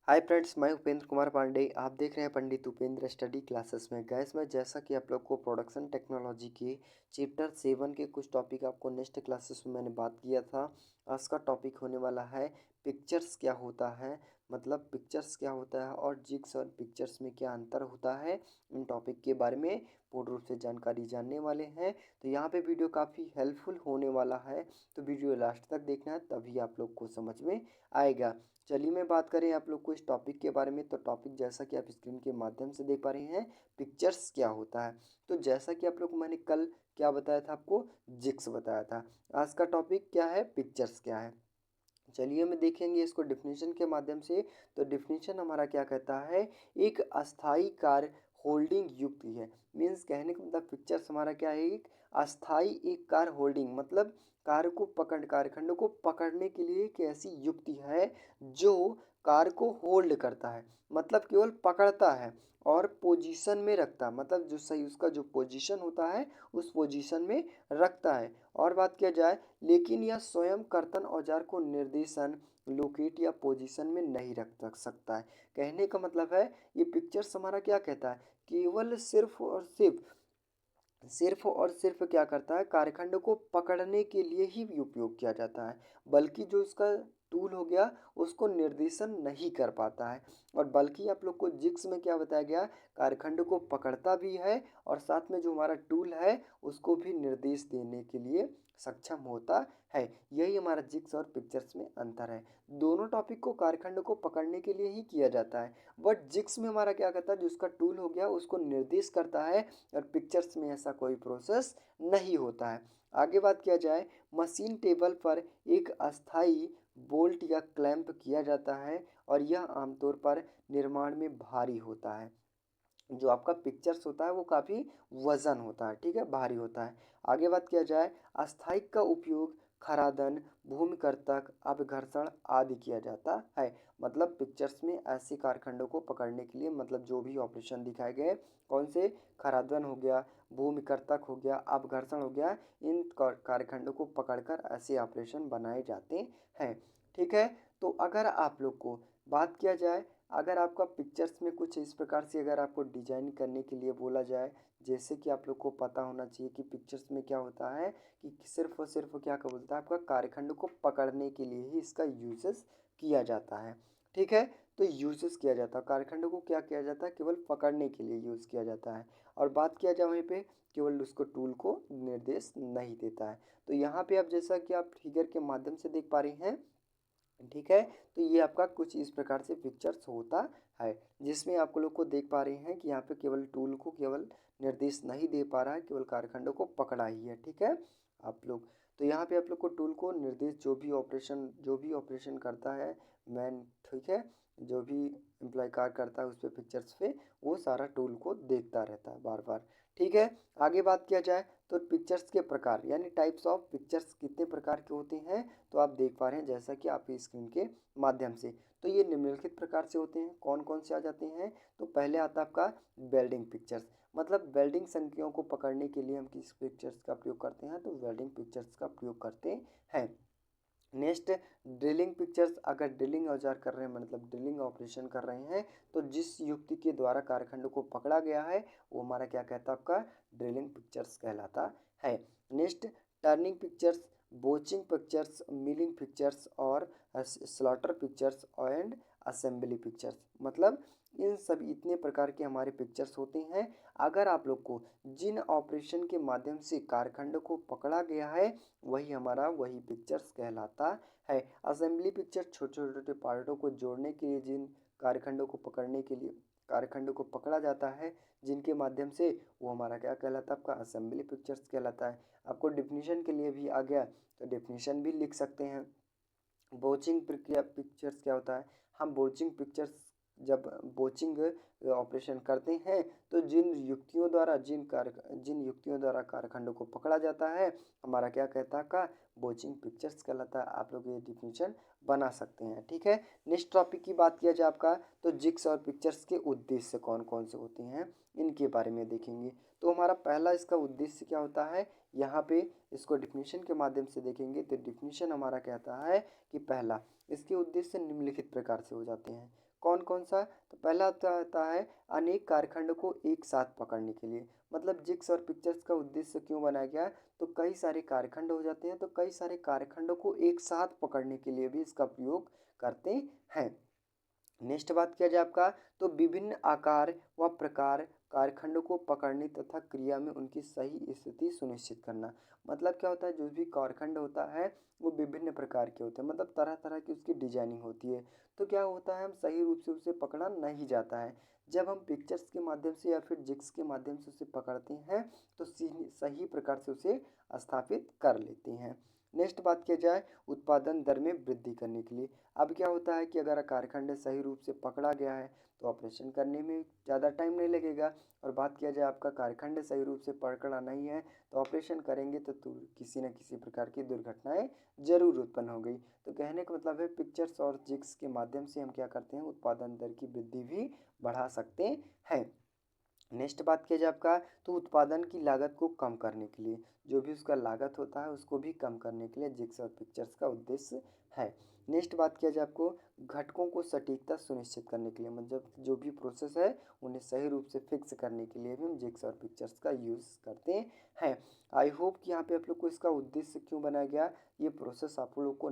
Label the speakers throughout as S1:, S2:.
S1: Hi friends, मैं उपेंद्र कुमार पांडे। आप देख रहे हैं पंडित उपेंद्र स्टडी क्लासेस में। गैस में जैसा कि आप लोग को प्रोडक्शन टेक्नोलॉजी के चैप्टर 7 के कुछ टॉपिक आपको नेक्स्ट क्लासेस में मैंने बात किया था। आज का टॉपिक होने वाला है पिक्चर्स क्या होता है, मतलब पिक्चर्स क्या होता है और जिग्स और पिक्चर्स में क्या अंतर होता है। इन टॉपिक के बारे में पूर्ण रूप से जानकारी जानने वाले हैं। तो यहाँ पे वीडियो काफ़ी हेल्पफुल होने वाला है, तो वीडियो लास्ट तक देखना है, तभी आप लोग को समझ में आएगा। चलिए मैं बात करें आप लोग को इस टॉपिक के बारे में। तो टॉपिक जैसा कि आप स्क्रीन के माध्यम से देख पा रहे हैं, पिक्चर्स क्या होता है। तो जैसा कि आप लोग को मैंने कल क्या बताया था, आपको जिक्स बताया था। आज का टॉपिक क्या है, पिक्चर्स क्या है। चलिए हम देखेंगे इसको डिफिनीशन के माध्यम से। तो डिफिनीशन हमारा क्या कहता है, एक अस्थाई कार्य होल्डिंग युक्ति है। मीन्स कहने का मतलब पिक्चर्स हमारा क्या है, एक अस्थाई एक कार होल्डिंग, मतलब कार को पकड़ कार्यखंड को पकड़ने के लिए एक ऐसी युक्ति है जो कार को होल्ड करता है, मतलब केवल पकड़ता है और पोजीशन में रखता है, मतलब जो सही उसका जो पोजीशन होता है उस पोजीशन में रखता है। और बात किया जाए, लेकिन यह स्वयं कर्तन औजार को निर्देशन लोकेट या पोजीशन में नहीं रख सकता है। कहने का मतलब है ये पिक्चर्स हमारा क्या कहता है, केवल सिर्फ और सिर्फ क्या करता है, कार्यखंड को पकड़ने के लिए ही उपयोग किया जाता है, बल्कि जो इसका टूल हो गया उसको निर्देशन नहीं कर पाता है। और बल्कि आप लोग को जिक्स में क्या बताया गया, कार्यखंड को पकड़ता भी है और साथ में जो हमारा टूल है उसको भी निर्देश देने के लिए सक्षम होता है। यही हमारा जिक्स और पिक्चर्स में अंतर है। दोनों टॉपिक को कार्यखंड को पकड़ने के लिए ही किया जाता है, बट जिक्स में हमारा क्या करता है, जो उसका टूल हो गया उसको निर्देश करता है, और पिक्चर्स में ऐसा कोई प्रोसेस नहीं होता है। आगे बात किया जाए, मशीन टेबल पर एक अस्थाई बोल्ट या क्लैंप किया जाता है और यह आमतौर पर निर्माण में भारी होता है। जो आपका पिक्चर्स होता है वो काफ़ी वजन होता है, ठीक है, भारी होता है। आगे बात किया जाए, अस्थायिक का उपयोग खरादन, भूमिकर्तक, अपघर्षण आदि किया जाता है। मतलब पिक्चर्स में ऐसे कारखंडों को पकड़ने के लिए, मतलब जो भी ऑपरेशन दिखाए गए, कौन से, खरादन हो गया, भूमिकर्तक हो गया, अपघर्षण हो गया, इन कारखंडों को पकड़कर ऐसे ऑपरेशन बनाए जाते हैं। ठीक है। तो अगर आप लोग को बात किया जाए, अगर आपका पिक्चर्स में कुछ इस प्रकार से अगर आपको डिजाइन करने के लिए बोला जाए, जैसे कि आप लोग को पता होना चाहिए कि पिक्चर्स में क्या होता है कि सिर्फ और सिर्फ क्या क्या बोलता है, आपका कार्यखंड को पकड़ने के लिए ही इसका यूजेस किया जाता है। ठीक है। तो यूजेस किया जाता है, कार्यखंड को क्या किया जाता है, केवल पकड़ने के लिए यूज़ किया जाता है। और बात किया जाए वहीं पे, केवल उसको टूल को निर्देश नहीं देता है। तो यहाँ पे आप जैसा कि आप फिगर के माध्यम से देख पा रहे हैं, ठीक है। तो ये आपका कुछ इस प्रकार से पिक्चर्स होता है, जिसमें आप लोग को देख पा रहे हैं कि यहाँ पे केवल टूल को केवल निर्देश नहीं दे पा रहा है, केवल कार्यखंडों को पकड़ा ही है। ठीक है आप लोग। तो यहाँ पे आप लोग को टूल को निर्देश, जो भी ऑपरेशन करता है मैन, ठीक है, जो भी एम्प्लॉय कार्य करता है उस पर पिक्चर्स पे, वो सारा टूल को देखता रहता है बार बार। ठीक है। आगे बात किया जाए तो पिक्चर्स के प्रकार यानी टाइप्स ऑफ पिक्चर्स कितने प्रकार के होते हैं, तो आप देख पा रहे हैं जैसा कि आपकी स्क्रीन के माध्यम से। तो ये निम्नलिखित प्रकार से होते हैं। कौन कौन से आ जाते हैं, तो पहले आता है आपका वेल्डिंग पिक्चर्स, मतलब वेल्डिंग संख्याओं को पकड़ने के लिए हम किस पिक्चर्स का प्रयोग करते हैं, तो वेल्डिंग पिक्चर्स का प्रयोग करते हैं। नेक्स्ट, ड्रिलिंग पिक्चर्स, अगर ड्रिलिंग औजार कर रहे हैं, मतलब ड्रिलिंग ऑपरेशन कर रहे हैं, तो जिस युक्ति के द्वारा कारखंड को पकड़ा गया है वो हमारा क्या कहता है, आपका ड्रिलिंग पिक्चर्स कहलाता है। Next, turning fixtures, broaching fixtures, milling fixtures और slotter fixtures and assembly fixtures, मतलब इन सभी इतने प्रकार के हमारे पिक्चर्स होते हैं। अगर आप लोग को जिन ऑपरेशन के माध्यम से कारखंड को पकड़ा गया है वही पिक्चर्स कहलाता है। असेंबली पिक्चर छोटे छोटे पार्टों को जोड़ने के लिए, जिन कारखंडों को पकड़ने के लिए कारखंडों को पकड़ा जाता है, जिनके माध्यम से, वो हमारा क्या कहलाता है, आपका असेंबली पिक्चर्स कहलाता है। आपको डिफिनीशन के लिए भी आ गया तो डिफिनीशन भी लिख सकते हैं। बोचिंग प्रक्रिया पिक्चर्स क्या होता है, हम बोचिंग पिक्चर्स जब बोचिंग ऑपरेशन करते हैं तो जिन युक्तियों द्वारा कारखंडों को पकड़ा जाता है, हमारा क्या कहता है का, बोचिंग पिक्चर्स कहलाता है। आप लोग ये डिफिनीशन बना सकते हैं। ठीक है। नेक्स्ट टॉपिक की बात किया जाए आपका, तो जिक्स और पिक्चर्स के उद्देश्य कौन कौन से होते हैं, इनके बारे में देखेंगे। तो हमारा पहला इसका उद्देश्य क्या होता है, यहाँ पे इसको डिफिनीशन के माध्यम से देखेंगे। तो डिफिनीशन हमारा कहता है कि पहला, इसके उद्देश्य निम्नलिखित प्रकार से हो जाते हैं। कौन कौन सा? तो पहला होता है अनेक कालखंड को एक साथ पकड़ने के लिए। मतलब जिग्स और पिक्चर्स का उद्देश्य क्यों बनाया गया है? तो कई सारे कालखंड हो जाते हैं, तो कई सारे कालखंडों को एक साथ पकड़ने के लिए भी इसका प्रयोग करते हैं। नेक्स्ट बात किया जाए आपका, तो विभिन्न आकार व प्रकार कालखंड को पकड़ने तथा क्रिया में उनकी सही स्थिति सुनिश्चित करना। मतलब क्या होता है, जो भी कालखंड होता है वो विभिन्न प्रकार के होते हैं, मतलब तरह तरह की उसकी डिजाइनिंग होती है। तो क्या होता है, हम सही रूप से उसे पकड़ा नहीं जाता है। जब हम पिक्चर्स के माध्यम से या फिर जिग्स के माध्यम से उसे पकड़ते हैं तो सही प्रकार से उसे स्थापित कर लेते हैं। नेक्स्ट बात किया जाए उत्पादन दर में वृद्धि करने के लिए। अब क्या होता है कि अगर कारखंड सही रूप से पकड़ा गया है तो ऑपरेशन करने में ज़्यादा टाइम नहीं लगेगा। और बात किया जाए आपका कारखंड सही रूप से पकड़ा नहीं है तो ऑपरेशन करेंगे तो किसी न किसी प्रकार की दुर्घटनाएं जरूर उत्पन्न हो गई। तो कहने का मतलब है पिक्चर्स और जिग्स के माध्यम से हम क्या करते हैं, उत्पादन दर की वृद्धि भी बढ़ा सकते हैं। नेक्स्ट बात किया जाए आपका, तो उत्पादन की लागत को कम करने के लिए, जो भी उसका लागत होता है उसको भी कम करने के लिए जिग्स और पिक्चर्स का उद्देश्य है। नेक्स्ट बात किया जाए आपको घटकों को सटीकता सुनिश्चित करने के लिए, मतलब जो भी प्रोसेस है उन्हें सही रूप से फिक्स करने के लिए भी हम जिग्स और पिक्चर्स का यूज़ करते हैं। आई होप कि यहाँ पे आप लोग को इसका उद्देश्य क्यों बनाया गया ये प्रोसेस आप लोग को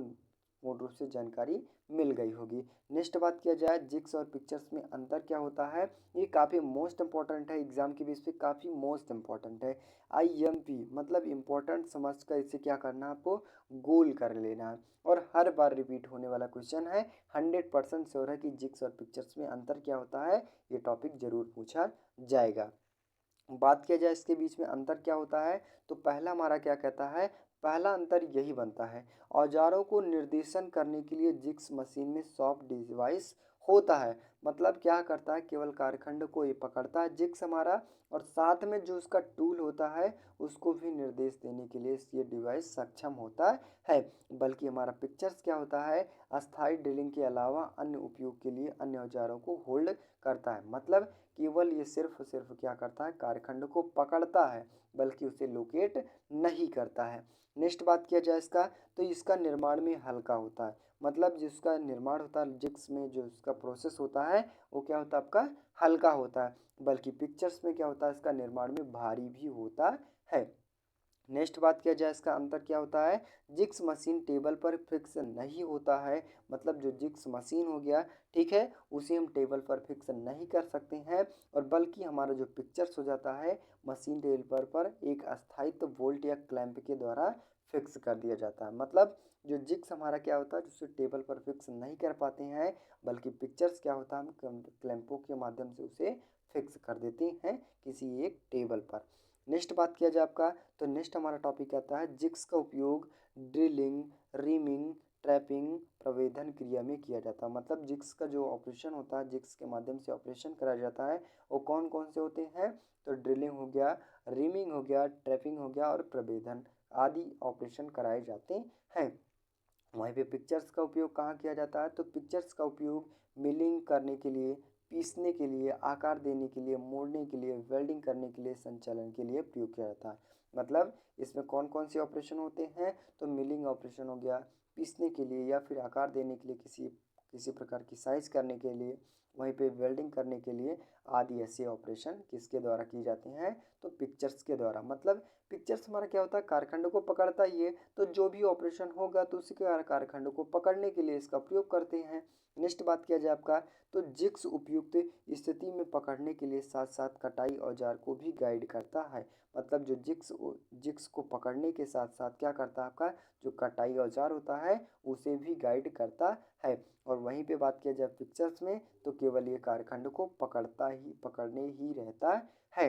S1: पूर्ण रूप से जानकारी मिल गई होगी। नेक्स्ट बात किया जाए जिग्स और पिक्चर्स में अंतर क्या होता है, ये काफ़ी मोस्ट इंपॉर्टेंट है, एग्जाम के बेस पे काफ़ी मोस्ट इंपॉर्टेंट है। IMP मतलब इम्पोर्टेंट समझ कर इसे क्या करना है, आपको गोल कर लेना है और हर बार रिपीट होने वाला क्वेश्चन है। 100% श्योर है कि जिग्स और पिक्चर्स में अंतर क्या होता है, ये टॉपिक जरूर पूछा जाएगा। बात किया जाए इसके बीच में अंतर क्या होता है, तो पहला हमारा क्या कहता है, पहला अंतर यही बनता है औजारों को निर्देशन करने के लिए जिग्स मशीन में सॉफ्ट डिवाइस होता है। मतलब क्या करता है, केवल कारखंड को ये पकड़ता है जिग्स हमारा, और साथ में जो उसका टूल होता है उसको भी निर्देश देने के लिए ये डिवाइस सक्षम होता है। बल्कि हमारा पिक्चर्स क्या होता है, अस्थायी ड्रिलिंग के अलावा अन्य उपयोग के लिए अन्य औजारों को होल्ड करता है। मतलब केवल ये सिर्फ सिर्फ क्या करता है, कारखंड को पकड़ता है, बल्कि उसे लोकेट नहीं करता है। नेक्स्ट बात किया जाए इसका, तो इसका निर्माण में हल्का होता है। मतलब जिसका निर्माण होता है जिग्स में, जो इसका प्रोसेस होता है वो क्या होता है आपका हल्का होता है, बल्कि पिक्चर्स में क्या होता है, इसका निर्माण में भारी भी होता है। नेक्स्ट बात किया जाए इसका अंतर क्या होता है, जिग्स मशीन टेबल पर फिक्स नहीं होता है। मतलब जो जिग्स मशीन हो गया, ठीक है, उसे हम टेबल पर फिक्स नहीं कर सकते हैं, और बल्कि हमारा जो पिक्चर्स हो जाता है मशीन टेबल पर एक अस्थायित्व बोल्ट या क्लैंप के द्वारा फिक्स कर दिया जाता है। मतलब जो जिग्स हमारा क्या होता है जिसे टेबल पर फिक्स नहीं कर पाते हैं, बल्कि पिक्चर्स क्या होता है हम क्लैंपों के माध्यम से उसे फिक्स कर देते हैं किसी एक टेबल पर। नेक्स्ट बात किया जाए आपका, तो नेक्स्ट हमारा टॉपिक आता है जिग्स का उपयोग ड्रिलिंग, रीमिंग, ट्रैपिंग, प्रवेधन क्रिया में किया जाता है। मतलब जिग्स का जो ऑपरेशन होता है, जिग्स के माध्यम से ऑपरेशन कराया जाता है, वो कौन कौन से होते हैं, तो ड्रिलिंग हो गया, रीमिंग हो गया, ट्रैपिंग हो गया और प्रवेधन आदि ऑपरेशन कराए जाते हैं। वहीं पे पिक्चर्स का उपयोग कहाँ किया जाता है, तो पिक्चर्स का उपयोग मिलिंग करने के लिए, पीसने के लिए, आकार देने के लिए, मोड़ने के लिए, वेल्डिंग करने के लिए, संचालन के लिए प्रयोग किया जाता है। मतलब इसमें कौन कौन से ऑपरेशन होते हैं, तो मिलिंग ऑपरेशन हो गया, पीसने के लिए या फिर आकार देने के लिए, किसी किसी प्रकार की साइज करने के लिए, वहीं पे वेल्डिंग करने के लिए आदि ऐसे ऑपरेशन किसके द्वारा किए जाते हैं, तो पिक्चर्स के द्वारा। मतलब पिक्चर्स हमारा क्या होता है, कारखंड को पकड़ता ही है, तो जो भी ऑपरेशन होगा तो उसी के कारखंड को पकड़ने के लिए इसका प्रयोग करते हैं। नेक्स्ट बात किया जाए आपका, तो जिग्स उपयुक्त स्थिति में पकड़ने के लिए साथ साथ कटाई औजार को भी गाइड करता है। मतलब जो जिग्स को पकड़ने के साथ साथ क्या करता है, आपका जो कटाई औजार होता है उसे भी गाइड करता है। और वहीं पे बात किया जाए पिक्चर्स में, तो केवल ये कारखंड को पकड़ने ही रहता है।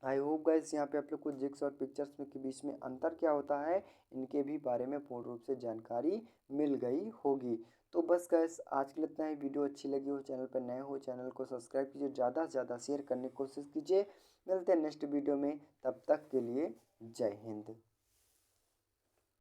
S1: आई होप गाइस यहाँ पे आप लोग को जिग्स और पिक्चर्स में के बीच में अंतर क्या होता है इनके भी बारे में पूर्ण रूप से जानकारी मिल गई होगी। तो बस गाइस आज के लिए इतना ही। वीडियो अच्छी लगी हो, चैनल पर नए हो, चैनल को सब्सक्राइब कीजिए, ज़्यादा से ज़्यादा शेयर करने की कोशिश कीजिए। मिलते हैं नेक्स्ट वीडियो में, तब तक के लिए जय हिंद।